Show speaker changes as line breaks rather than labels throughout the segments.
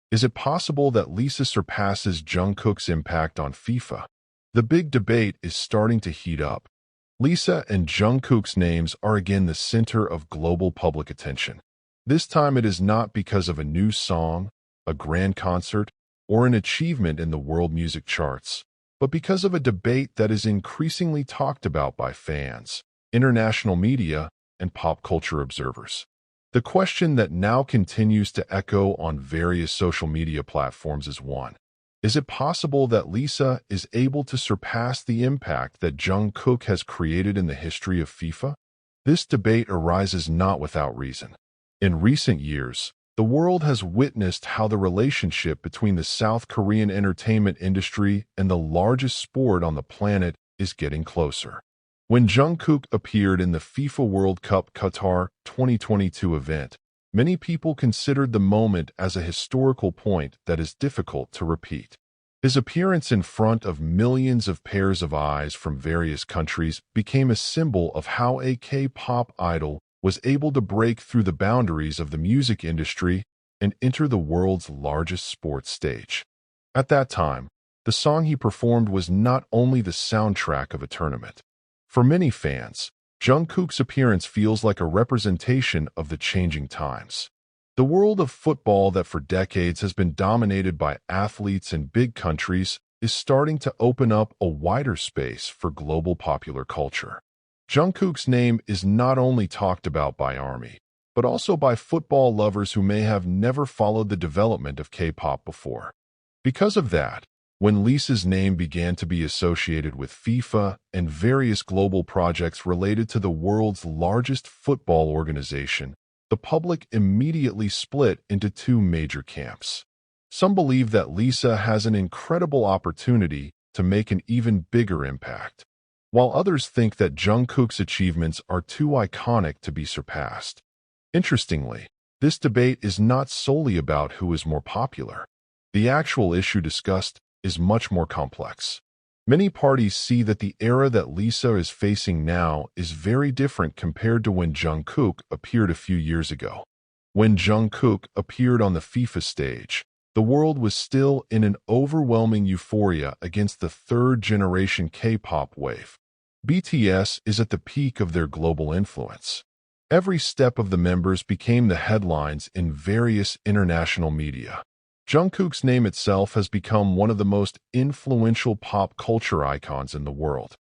Is it possible that Lisa surpasses Jungkook's impact on FIFA? The big debate is starting to heat up. Lisa and Jungkook's names are again the center of global public attention. This time it is not because of a new song, a grand concert, or an achievement in the world music charts, but because of a debate that is increasingly talked about by fans, international media, and pop culture observers. The question that now continues to echo on various social media platforms is one: is it possible that Lisa is able to surpass the impact that Jungkook has created in the history of FIFA? This debate arises not without reason. In recent years, the world has witnessed how the relationship between the South Korean entertainment industry and the largest sport on the planet is getting closer. When Jungkook appeared in the FIFA World Cup Qatar 2022 event, many people considered the moment as a historical point that is difficult to repeat. His appearance in front of millions of pairs of eyes from various countries became a symbol of how a K-pop idol was able to break through the boundaries of the music industry and enter the world's largest sports stage. At that time, the song he performed was not only the soundtrack of a tournament. For many fans, Jungkook's appearance feels like a representation of the changing times. The world of football that for decades has been dominated by athletes in big countries is starting to open up a wider space for global popular culture. Jungkook's name is not only talked about by ARMY, but also by football lovers who may have never followed the development of K-pop before. Because of that, when Lisa's name began to be associated with FIFA and various global projects related to the world's largest football organization, the public immediately split into two major camps. Some believe that Lisa has an incredible opportunity to make an even bigger impact, while others think that Jungkook's achievements are too iconic to be surpassed. Interestingly, this debate is not solely about who is more popular. The actual issue discussed is much more complex. Many parties see that the era that Lisa is facing now is very different compared to when Jungkook appeared a few years ago. When Jungkook appeared on the FIFA stage, the world was still in an overwhelming euphoria against the third-generation K-pop wave. BTS is at the peak of their global influence. Every step of the members became the headlines in various international media. Jungkook's name itself has become one of the most influential pop culture icons in the world.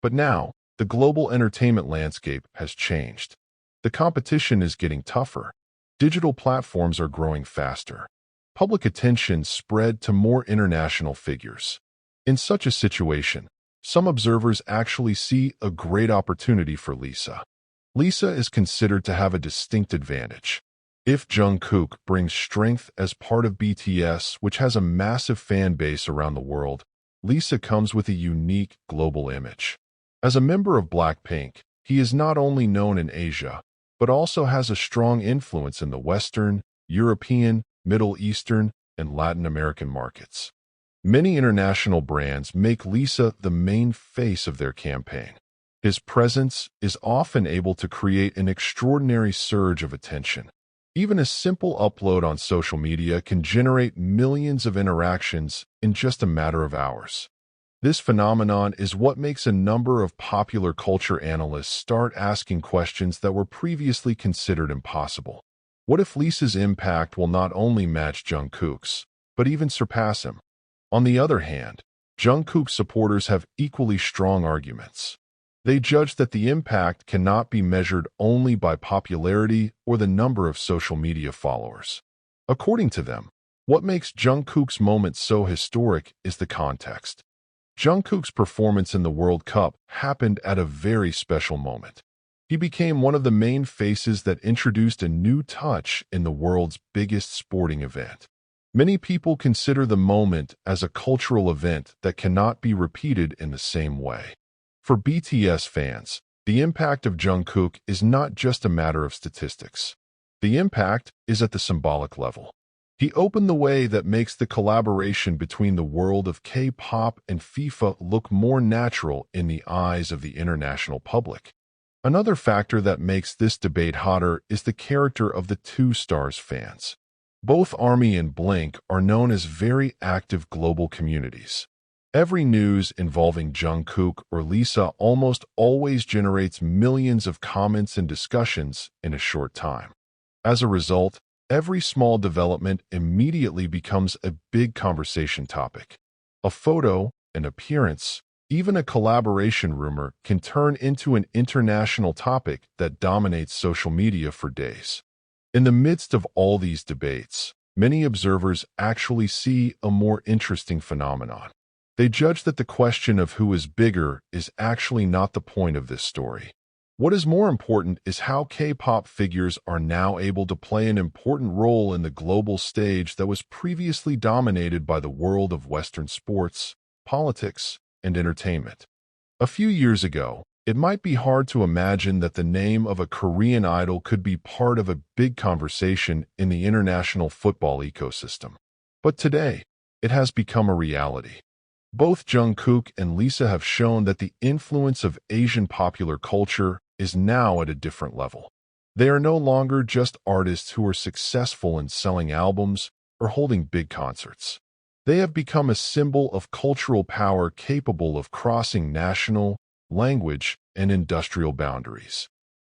But now, the global entertainment landscape has changed. The competition is getting tougher. Digital platforms are growing faster. Public attention spread to more international figures. In such a situation, some observers actually see a great opportunity for Lisa. Lisa is considered to have a distinct advantage. If Jungkook brings strength as part of BTS, which has a massive fan base around the world, Lisa comes with a unique global image. As a member of Blackpink, he is not only known in Asia, but also has a strong influence in the Western, European, Middle Eastern, and Latin American markets. Many international brands make Lisa the main face of their campaign. His presence is often able to create an extraordinary surge of attention. Even a simple upload on social media can generate millions of interactions in just a matter of hours. This phenomenon is what makes a number of popular culture analysts start asking questions that were previously considered impossible. What if Lisa's impact will not only match Jungkook's, but even surpass him? On the other hand, Jungkook's supporters have equally strong arguments. They judge that the impact cannot be measured only by popularity or the number of social media followers. According to them, what makes Jungkook's moment so historic is the context. Jungkook's performance in the World Cup happened at a very special moment. He became one of the main faces that introduced a new touch in the world's biggest sporting event. Many people consider the moment as a cultural event that cannot be repeated in the same way. For BTS fans, the impact of Jungkook is not just a matter of statistics. The impact is at the symbolic level. He opened the way that makes the collaboration between the world of K-pop and FIFA look more natural in the eyes of the international public. Another factor that makes this debate hotter is the character of the two stars' fans. Both ARMY and Blink are known as very active global communities. Every news involving Jungkook or Lisa almost always generates millions of comments and discussions in a short time. As a result, every small development immediately becomes a big conversation topic. A photo, an appearance, even a collaboration rumor can turn into an international topic that dominates social media for days. In the midst of all these debates, many observers actually see a more interesting phenomenon. They judge that the question of who is bigger is actually not the point of this story. What is more important is how K-pop figures are now able to play an important role in the global stage that was previously dominated by the world of Western sports, politics, and entertainment. A few years ago, it might be hard to imagine that the name of a Korean idol could be part of a big conversation in the international football ecosystem. But today, it has become a reality. Both Jungkook and Lisa have shown that the influence of Asian popular culture is now at a different level. They are no longer just artists who are successful in selling albums or holding big concerts. They have become a symbol of cultural power capable of crossing national, language, and industrial boundaries.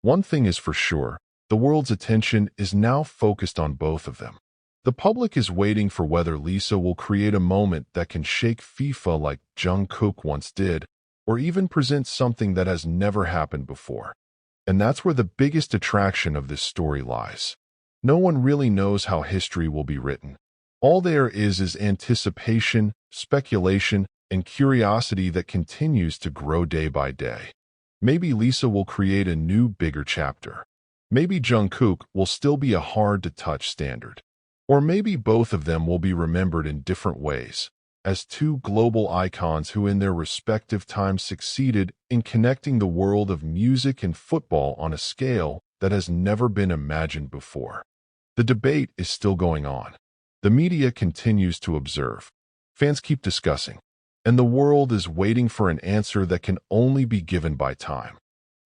One thing is for sure, the world's attention is now focused on both of them. The public is waiting for whether Lisa will create a moment that can shake FIFA like Jungkook once did, or even present something that has never happened before. And that's where the biggest attraction of this story lies. No one really knows how history will be written. All there is anticipation, speculation, and curiosity that continues to grow day by day. Maybe Lisa will create a new, bigger chapter. Maybe Jungkook will still be a hard-to-touch standard. Or maybe both of them will be remembered in different ways, as two global icons who in their respective times succeeded in connecting the world of music and football on a scale that has never been imagined before. The debate is still going on. The media continues to observe. Fans keep discussing. And the world is waiting for an answer that can only be given by time.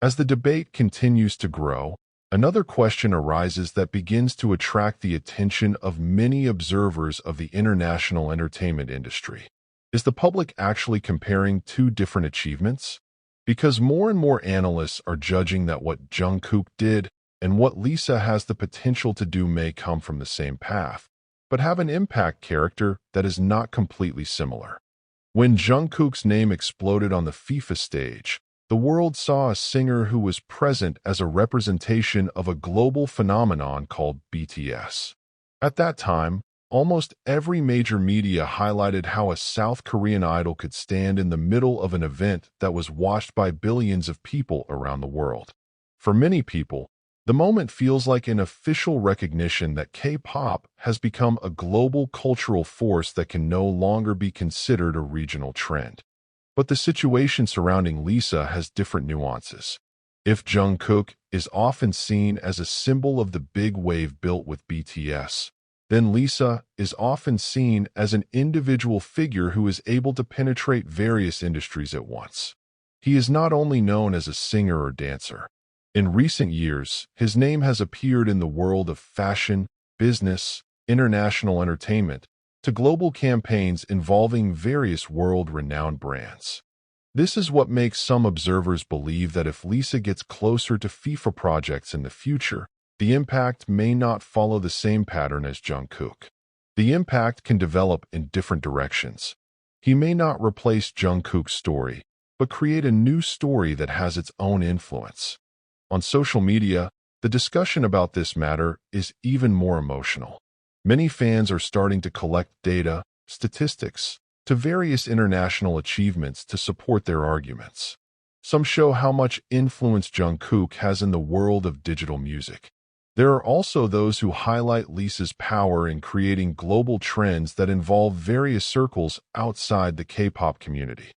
As the debate continues to grow, another question arises that begins to attract the attention of many observers of the international entertainment industry. Is the public actually comparing two different achievements? Because more and more analysts are judging that what Jungkook did and what Lisa has the potential to do may come from the same path, but have an impact character that is not completely similar. When Jungkook's name exploded on the FIFA stage, the world saw a singer who was present as a representation of a global phenomenon called BTS. At that time, almost every major media highlighted how a South Korean idol could stand in the middle of an event that was watched by billions of people around the world. For many people, the moment feels like an official recognition that K-pop has become a global cultural force that can no longer be considered a regional trend. But the situation surrounding Lisa has different nuances. If Jungkook is often seen as a symbol of the big wave built with BTS, then Lisa is often seen as an individual figure who is able to penetrate various industries at once. He is not only known as a singer or dancer. In recent years, his name has appeared in the world of fashion, business, international entertainment, to global campaigns involving various world-renowned brands. This is what makes some observers believe that if Lisa gets closer to FIFA projects in the future, the impact may not follow the same pattern as Jungkook. The impact can develop in different directions. He may not replace Jungkook's story, but create a new story that has its own influence. On social media, the discussion about this matter is even more emotional. Many fans are starting to collect data, statistics, to various international achievements to support their arguments. Some show how much influence Jungkook has in the world of digital music. There are also those who highlight Lisa's power in creating global trends that involve various circles outside the K-pop community.